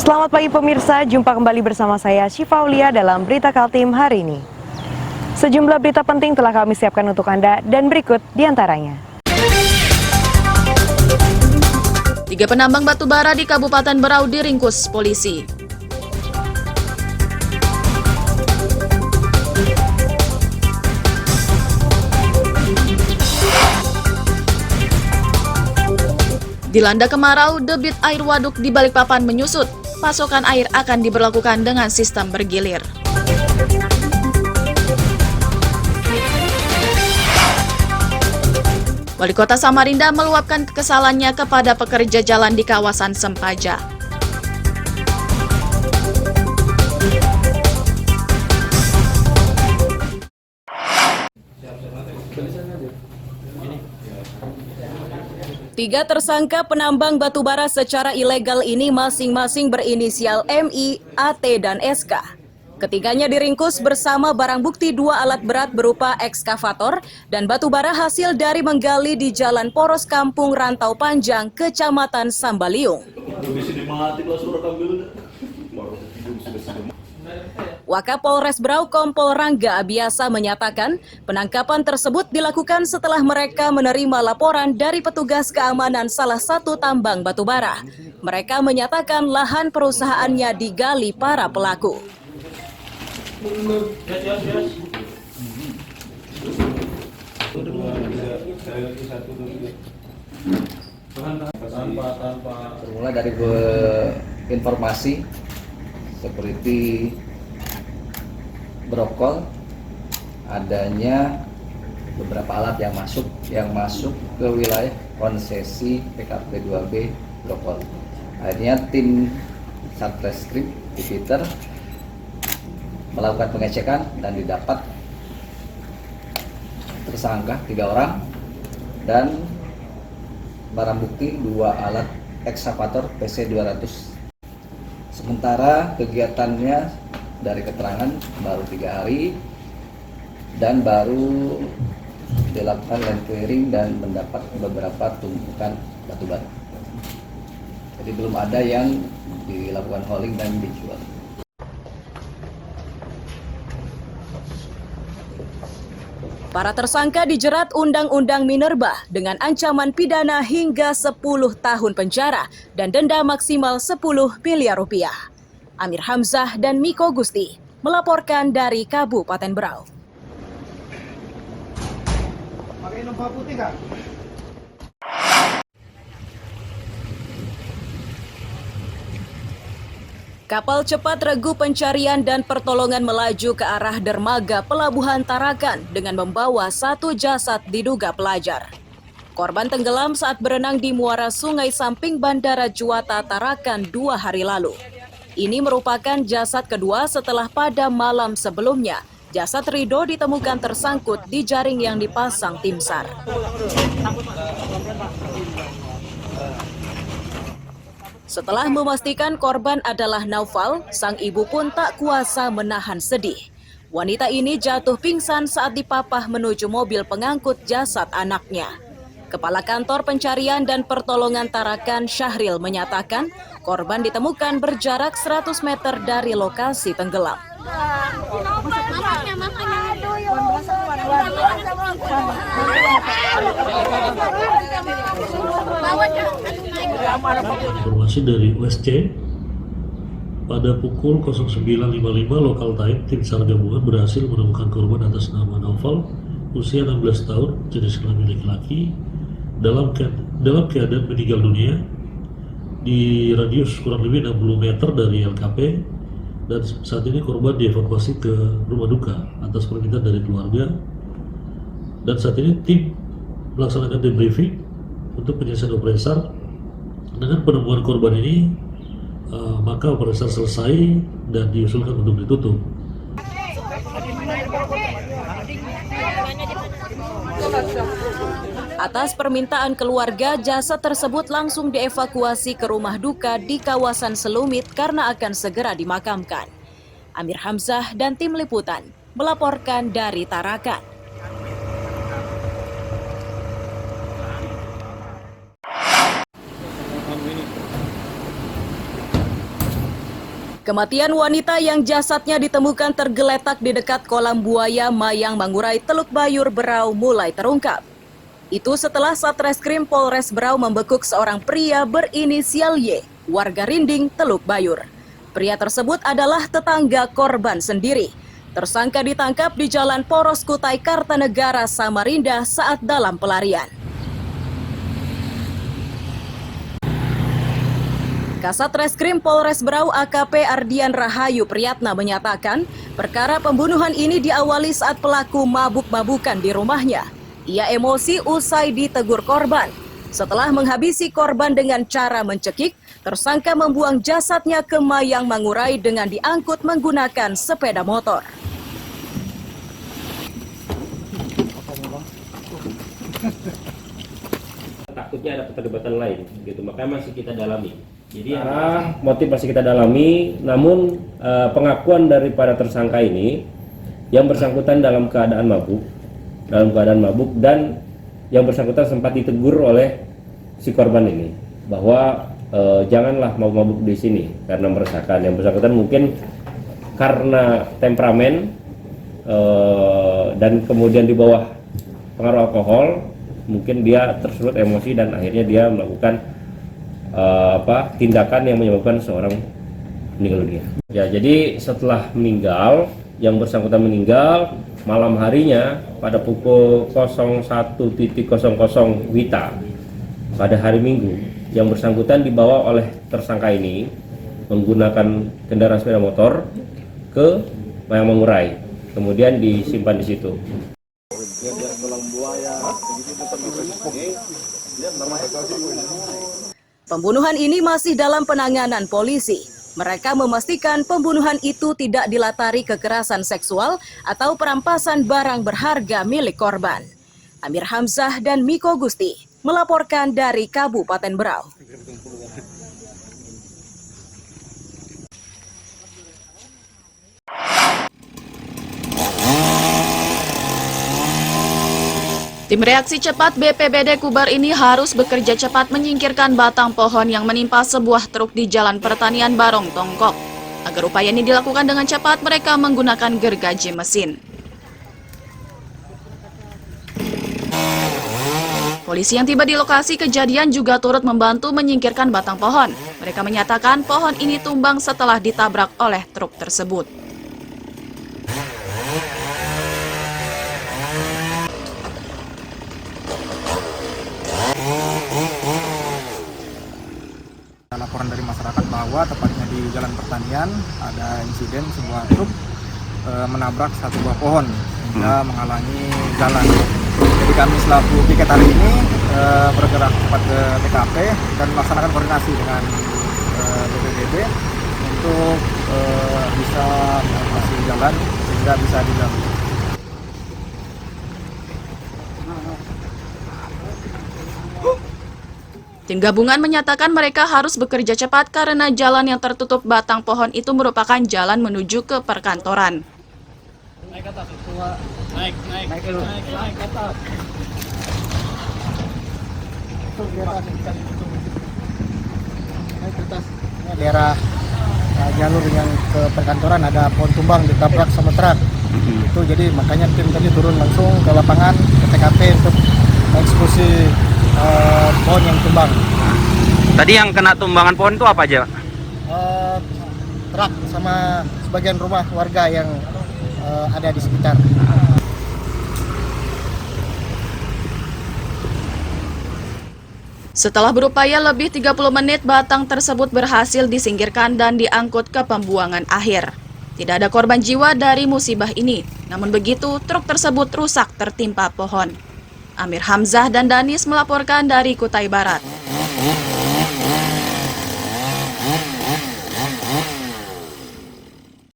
Selamat pagi pemirsa, jumpa kembali bersama saya Syifa Aulia dalam Berita Kaltim hari ini. Sejumlah berita penting telah kami siapkan untuk Anda dan berikut diantaranya. 3 penambang batu bara di Kabupaten Berau diringkus polisi. Dilanda kemarau, debit air waduk di Balikpapan menyusut. Pasokan air akan diberlakukan dengan sistem bergilir. Wali Kota Samarinda meluapkan kekesalannya kepada pekerja jalan di kawasan Sempaja. Tiga tersangka penambang batubara secara ilegal ini masing-masing berinisial MI, AT, dan SK. Ketiganya diringkus bersama barang bukti 2 alat berat berupa ekskavator dan batubara hasil dari menggali di Jalan Poros Kampung Rantau Panjang, Kecamatan Sambaliung. Wakapolres Berau Kompol Rangga Abiasa menyatakan penangkapan tersebut dilakukan setelah mereka menerima laporan dari petugas keamanan salah satu tambang batubara. Mereka menyatakan lahan perusahaannya digali para pelaku. Bermula dari informasi seperti brokol, adanya beberapa alat yang masuk ke wilayah konsesi PKP 2B brokol. Akhirnya tim Satreskrim Jupiter melakukan pengecekan dan didapat tersangka 3 orang dan barang bukti 2 alat ekskavator PC 200. Sementara kegiatannya dari keterangan baru 3 hari dan baru dilakukan land clearing dan mendapat beberapa tumpukan batu bara. Jadi belum ada yang dilakukan hauling dan dijual. Para tersangka dijerat Undang-Undang Minerba dengan ancaman pidana hingga 10 tahun penjara dan denda maksimal 10 miliar rupiah. Amir Hamzah dan Miko Gusti melaporkan dari Kabupaten Berau. Kapal cepat regu pencarian dan pertolongan melaju ke arah dermaga Pelabuhan Tarakan dengan membawa 1 jasad diduga pelajar. Korban tenggelam saat berenang di muara sungai samping Bandara Juwata Tarakan 2 hari lalu. Ini merupakan jasad kedua setelah pada malam sebelumnya jasad Rido ditemukan tersangkut di jaring yang dipasang tim SAR. Setelah memastikan korban adalah Naufal, sang ibu pun tak kuasa menahan sedih. Wanita ini jatuh pingsan saat dipapah menuju mobil pengangkut jasad anaknya. Kepala Kantor Pencarian dan Pertolongan Tarakan Syahril menyatakan korban ditemukan berjarak 100 meter dari lokasi tenggelam. Informasi dari USC pada pukul 09.55 lokal time, tim SAR gabungan berhasil menemukan korban atas nama Naufal, usia 16 tahun, jenis kelamin laki-laki, dalam keadaan meninggal dunia di radius kurang lebih 60 meter dari LKP, dan saat ini korban dievakuasi ke rumah duka atas permintaan dari keluarga. Dan saat ini tim melaksanakan debriefing untuk penyelesaian operasi SAR. Dengan penemuan korban ini, maka operasi SAR selesai dan diusulkan untuk ditutup. Atas permintaan keluarga, jasad tersebut langsung dievakuasi ke rumah duka di kawasan Selumit karena akan segera dimakamkan. Amir Hamzah dan tim liputan melaporkan dari Tarakan. Kematian wanita yang jasadnya ditemukan tergeletak di dekat kolam buaya Mayang Mangurai, Teluk Bayur, Berau mulai terungkap. Itu setelah Satreskrim Polres Berau membekuk seorang pria berinisial Y, warga Rinding, Teluk Bayur. Pria tersebut adalah tetangga korban sendiri. Tersangka ditangkap di Jalan Poros Kutai, Kartanegara, Samarinda saat dalam pelarian. Kasat Reskrim Polres Berau AKP Ardian Rahayu Priyatna menyatakan perkara pembunuhan ini diawali saat pelaku mabuk-mabukan di rumahnya. Ia emosi usai ditegur korban. Setelah menghabisi korban dengan cara mencekik, tersangka membuang jasadnya ke Mayang Mangurai dengan diangkut menggunakan sepeda motor. Takutnya ada keterlibatan lain, gitu, makanya masih kita dalami. Jadi motif masih kita dalami, namun pengakuan daripada tersangka ini yang bersangkutan dalam keadaan mabuk, dan yang bersangkutan sempat ditegur oleh si korban ini bahwa janganlah mabuk di sini karena meresahkan. Yang bersangkutan mungkin karena temperamen dan kemudian di bawah pengaruh alkohol, mungkin dia tersulut emosi dan akhirnya dia melakukan tindakan yang menyebabkan seorang meninggal dunia. Ya, jadi setelah meninggal, yang bersangkutan meninggal malam harinya pada pukul 01.00 WITA pada hari Minggu. Yang bersangkutan dibawa oleh tersangka ini menggunakan kendaraan sepeda motor ke Mayang Mangurai, kemudian disimpan di situ. Pembunuhan ini masih dalam penanganan polisi. Mereka memastikan pembunuhan itu tidak dilatari kekerasan seksual atau perampasan barang berharga milik korban. Amir Hamzah dan Miko Gusti melaporkan dari Kabupaten Berau. Tim reaksi cepat BPBD Kubar ini harus bekerja cepat menyingkirkan batang pohon yang menimpa sebuah truk di Jalan Pertanian Barong Tongkok. Agar upaya ini dilakukan dengan cepat, mereka menggunakan gergaji mesin. Polisi yang tiba di lokasi kejadian juga turut membantu menyingkirkan batang pohon. Mereka menyatakan pohon ini tumbang setelah ditabrak oleh truk tersebut. Laporan dari masyarakat bahwa tepatnya di Jalan Pertanian ada insiden sebuah truk menabrak satu buah pohon hingga menghalangi jalan. Jadi kami selaku piket hari ini bergerak cepat ke TKP dan melaksanakan koordinasi dengan BPBD untuk bisa mengatasi jalan sehingga bisa dilalui. Tim gabungan menyatakan mereka harus bekerja cepat karena jalan yang tertutup batang pohon itu merupakan jalan menuju ke perkantoran. Naik atas, naik atas. Daerah jalur yang ke perkantoran ada pohon tumbang ditabrak sama truk. Itu jadi makanya tim tadi turun langsung ke lapangan ke TKP untuk eksekusi pohon yang tumbang. Tadi yang kena tumbangan pohon itu apa aja? Truk sama sebagian rumah warga yang ada di sekitar. Setelah berupaya lebih 30 menit, batang tersebut berhasil disingkirkan dan diangkut ke pembuangan akhir. Tidak ada korban jiwa dari musibah ini, namun begitu truk tersebut rusak tertimpa pohon. Amir Hamzah dan Danis melaporkan dari Kutai Barat.